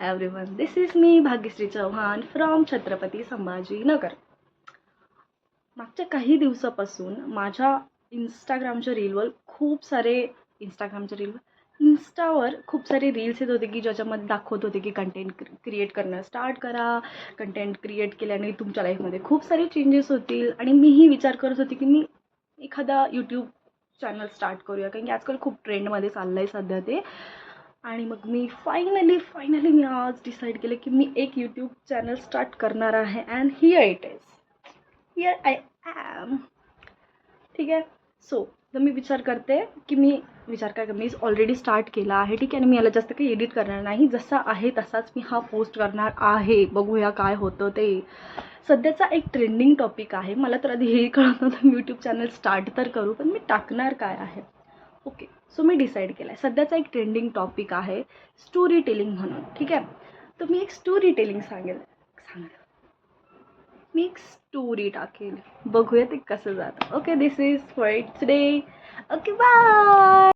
Everyone, this is me Bhagyashree Chavan from Chhatrapati Sambhajinagar. मागच्या काही दिवसापासून माझ्या इंस्टावर खूप सारे रील्स येत होते की ज्याच्यामध्ये दाखवत होते की कंटेंट क्रिएट करणं स्टार्ट करा. कंटेंट क्रिएट केल्याने तुमच्या लाईफमध्ये खूप सारे चेंजेस होतील. आणि मीही विचार करत होते की मी एखादा यूट्यूब चॅनल स्टार्ट करूया, कारण की आजकाल खूप ट्रेंडमध्ये चाललं आहे सध्या ते. आणि मग मी फायनली मी आज डिसाईड केलं की मी एक यूट्यूब चॅनल स्टार्ट करणार आहे. And here I am. ठीक आहे. सो तर मी विचार करते मी ऑलरेडी स्टार्ट केला आहे. ठीक आहे. आणि मी याला जास्त काही एडिट करणार नाही, जसा आहे तसाच मी हा पोस्ट करणार आहे. बघूया काय होतं ते. सध्याचा एक ट्रेंडिंग टॉपिक आहे. मला तर आधी हे कळत नव्हतं मी यूट्यूब चॅनल स्टार्ट तर करू, पण मी टाकणार काय आहे. ओके. सो मी डिसाईड केलं आहे. सध्याचा एक ट्रेंडिंग टॉपिक आहे स्टोरी टेलिंग म्हणून. ठीक आहे. तर मी एक स्टोरी टेलिंग मी एक स्टोरी टाकेल. बघूया ते कसं जातं. Okay, this is for today. Okay, bye.